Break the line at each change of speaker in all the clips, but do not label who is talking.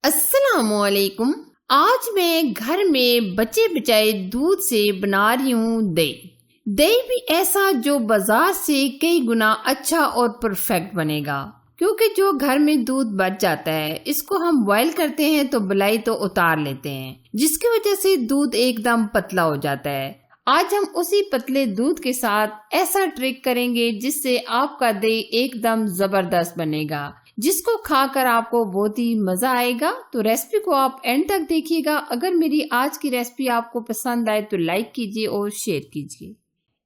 अस्सलाम वालेकुम। आज मैं घर में बचे बचाए दूध से बना रही हूँ दही। दही भी ऐसा जो बाजार से कई गुना अच्छा और परफेक्ट बनेगा, क्योंकि जो घर में दूध बच जाता है इसको हम बॉईल करते हैं तो बलाई तो उतार लेते हैं, जिसकी वजह से दूध एकदम पतला हो जाता है। आज हम उसी पतले दूध के साथ ऐसा ट्रिक करेंगे जिससे आपका दही एकदम जबरदस्त बनेगा, जिसको खाकर आपको बहुत ही मजा आएगा। तो रेसिपी को आप एंड तक देखिएगा। अगर मेरी आज की रेसिपी आपको पसंद आए तो लाइक कीजिए और शेयर कीजिए।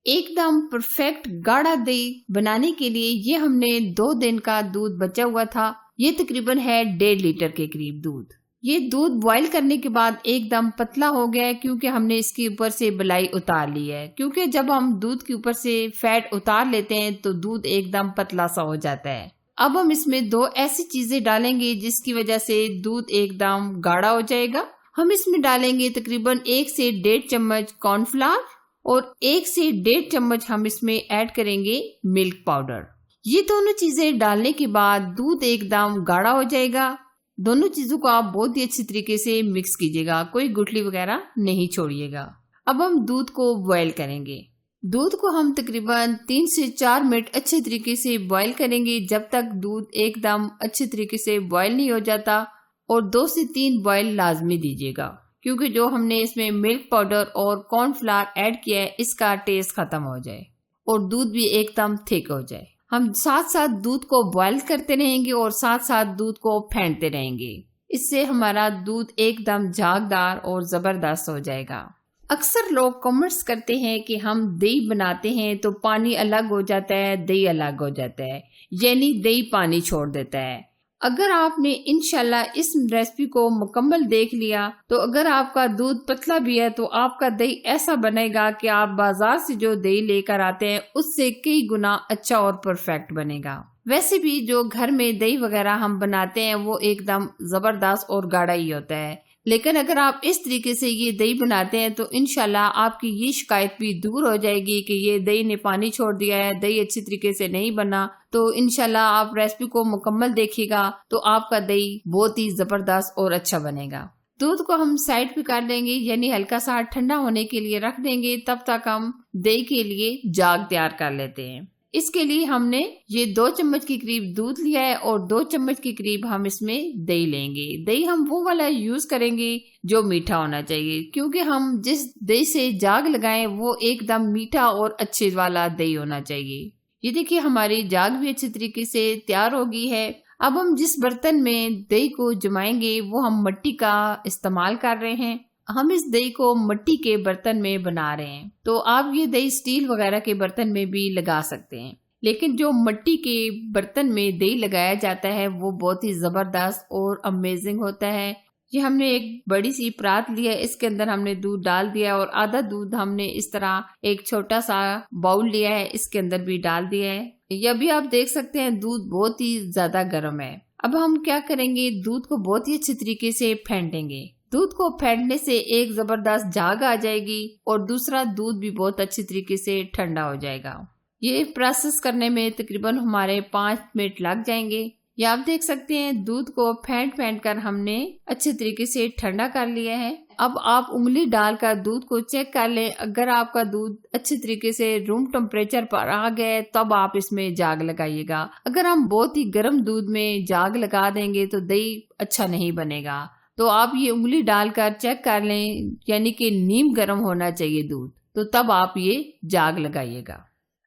एकदम परफेक्ट गाढ़ा दही बनाने के लिए ये हमने 2 दिन का दूध बचा हुआ था। ये तकरीबन है 1.5 लीटर के करीब दूध। ये दूध बॉईल करने के बाद एकदम पतला हो गया है, क्योंकि हमने इसके ऊपर से बलाई उतार ली है। क्योंकि जब हम दूध के ऊपर से फैट उतार लेते हैं तो दूध एकदम पतला सा हो जाता है। अब हम इसमें 2 ऐसी चीजें डालेंगे जिसकी वजह से दूध एकदम गाढ़ा हो जाएगा। हम इसमें डालेंगे तकरीबन 1 से 1.5 चम्मच कॉर्नफ्लावर और 1 से 1.5 चम्मच हम इसमें ऐड करेंगे मिल्क पाउडर। ये दोनों चीजें डालने के बाद दूध एकदम गाढ़ा हो जाएगा। दोनों चीजों को आप बहुत ही अच्छी तरीके से मिक्स कीजिएगा, कोई गुठली वगैरह नहीं छोड़िएगा। अब हम दूध को बॉईल करेंगे। दूध को हम तकरीबन 3 से 4 मिनट अच्छे तरीके से बॉईल करेंगे, जब तक दूध एकदम अच्छे तरीके से बॉईल नहीं हो जाता। और 2 से 3 बॉईल लाजमी दीजिएगा, क्योंकि जो हमने इसमें मिल्क पाउडर और कॉर्नफ्लावर ऐड किया है इसका टेस्ट खत्म हो जाए और दूध भी एकदम थिक हो जाए। हम साथ साथ दूध को बॉईल करते रहेंगे और साथ साथ दूध को फेंटते रहेंगे। इससे हमारा दूध एकदम झागदार और जबरदस्त हो जाएगा। अक्सर लोग कमेंट्स करते हैं कि हम दही बनाते हैं तो पानी अलग हो जाता है, दही अलग हो जाता है, यानी दही पानी छोड़ देता है। अगर आपने इंशाल्लाह इस रेसिपी को मुकम्मल देख लिया तो अगर आपका दूध पतला भी है तो आपका दही ऐसा बनेगा कि आप बाजार से जो दही लेकर आते हैं उससे कई गुना अच्छा और परफेक्ट बनेगा। वैसे भी जो घर में दही वगैरह हम बनाते हैं वो एकदम जबरदस्त और गाढ़ा ही होता है, लेकिन अगर आप इस तरीके से ये दही बनाते हैं तो इंशाल्लाह आपकी ये शिकायत भी दूर हो जाएगी कि ये दही ने पानी छोड़ दिया है, दही अच्छी तरीके से नहीं बना। तो इंशाल्लाह आप रेसिपी को मुकम्मल देखिएगा तो आपका दही बहुत ही जबरदस्त और अच्छा बनेगा। दूध को हम साइड पे कर लेंगे, यानी हल्का सा ठंडा होने के लिए रख देंगे। तब तक हम दही के लिए जाग तैयार कर लेते हैं। इसके लिए हमने ये 2 चम्मच के करीब दूध लिया है और 2 चम्मच के करीब हम इसमें दही लेंगे। दही हम वो वाला यूज करेंगे जो मीठा होना चाहिए, क्योंकि हम जिस दही से जाग लगाएं वो एकदम मीठा और अच्छे वाला दही होना चाहिए। ये देखिए हमारी जाग भी अच्छी तरीके से तैयार हो गई है। अब हम जिस बर्तन में दही को जमाएंगे वो हम मिट्टी का इस्तेमाल कर रहे हैं। हम इस दही को मिट्टी के बर्तन में बना रहे हैं, तो आप ये दही स्टील वगैरह के बर्तन में भी लगा सकते हैं, लेकिन जो मिट्टी के बर्तन में दही लगाया जाता है वो बहुत ही जबरदस्त और अमेजिंग होता है। ये हमने एक बड़ी सी परात लिया है, इसके अंदर हमने दूध डाल दिया और आधा दूध हमने इस तरह एक छोटा सा बाउल लिया है, इसके अंदर भी डाल दिया है। ये भी आप देख सकते हैं दूध बहुत ही ज्यादा गर्म है। अब हम क्या करेंगे, दूध को बहुत ही अच्छे तरीके से फेंटेंगे। दूध को फेंटने से एक जबरदस्त झाग आ जाएगी और दूसरा दूध भी बहुत अच्छी तरीके से ठंडा हो जाएगा। ये प्रोसेस करने में तकरीबन हमारे 5 मिनट लग जाएंगे। ये आप देख सकते हैं दूध को फेंट कर हमने अच्छे तरीके से ठंडा कर लिया है। अब आप उंगली डालकर दूध को चेक कर लें। अगर आपका दूध अच्छे तरीके से रूम टेम्परेचर पर आ गया तब आप इसमें जाग लगाइएगा। अगर हम बहुत ही गर्म दूध में जाग लगा देंगे तो दही अच्छा नहीं बनेगा। तो आप ये उंगली डालकर चेक कर लें, यानी कि नीम गर्म होना चाहिए दूध, तो तब आप ये जाग लगाइएगा।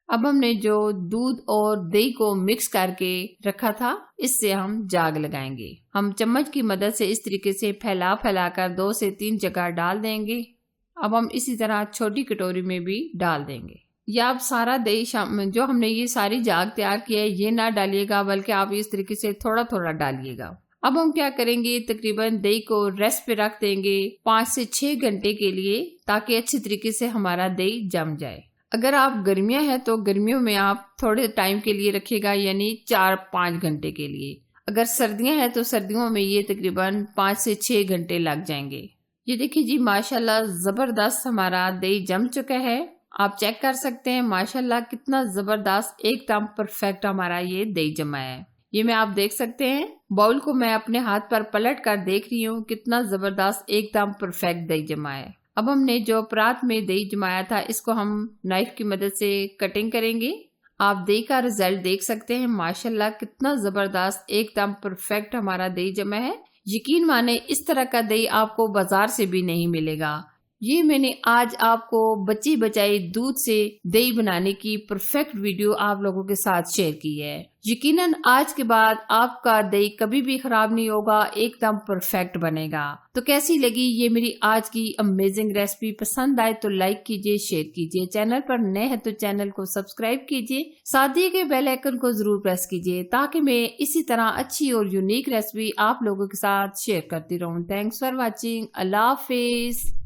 अब हमने जो दूध और दही को मिक्स करके रखा था इससे हम जाग लगाएंगे। हम चम्मच की मदद से इस तरीके से फैला कर 2 से 3 जगह डाल देंगे। अब हम इसी तरह छोटी कटोरी में भी डाल देंगे। या आप सारा दही जो हमने ये सारी जाग तैयार की है ये ना डालिएगा, बल्कि आप इस तरीके से थोड़ा थोड़ा डालिएगा। अब हम क्या करेंगे, तकरीबन दही को रेस्ट पे रख देंगे 5 से 6 घंटे के लिए, ताकि अच्छी तरीके से हमारा दही जम जाए। अगर आप गर्मियां हैं तो गर्मियों में आप थोड़े टाइम के लिए रखिएगा, यानी 4-5 घंटे के लिए। अगर सर्दियां हैं तो सर्दियों में ये तकरीबन 5 से 6 घंटे लग जाएंगे। ये देखिए जी माशाल्लाह जबरदस्त हमारा दही जम चुका है। आप चेक कर सकते हैं माशाल्लाह कितना जबरदस्त एकदम परफेक्ट हमारा ये दही जमा है। یہ میں آپ دیکھ سکتے ہیں، باؤل کو میں اپنے ہاتھ پر پلٹ کر دیکھ رہی ہوں، کتنا زبردست ایک دم پرفیکٹ دہی جما ہے۔ اب ہم نے جو پرات میں دہی جمایا تھا اس کو ہم نائف کی مدد سے کٹنگ کریں گے۔ آپ دہی کا رزلٹ دیکھ سکتے ہیں، ماشاءاللہ کتنا زبردست ایک دم پرفیکٹ ہمارا دہی جمع ہے۔ یقین مانے اس طرح کا دہی آپ کو بازار سے بھی نہیں ملے گا۔ یہ میں نے آج آپ کو بچی بچائی دودھ سے دہی بنانے کی پرفیکٹ ویڈیو آپ لوگوں کے ساتھ شیئر کی ہے۔ یقیناً آج کے بعد آپ کا دہی کبھی بھی خراب نہیں ہوگا، ایک دم پرفیکٹ بنے گا۔ تو کیسی لگی یہ میری آج کی امیزنگ ریسپی؟ پسند آئے تو لائک کیجئے، شیئر کیجئے، چینل پر نئے ہیں تو چینل کو سبسکرائب کیجئے، ساتھ دیے گئے بیل آئیکن کو ضرور پریس کیجئے تاکہ میں اسی طرح اچھی اور یونیک ریسپی آپ لوگوں کے ساتھ شیئر کرتی رہوں۔ Thanks for watching. اللہ حافظ۔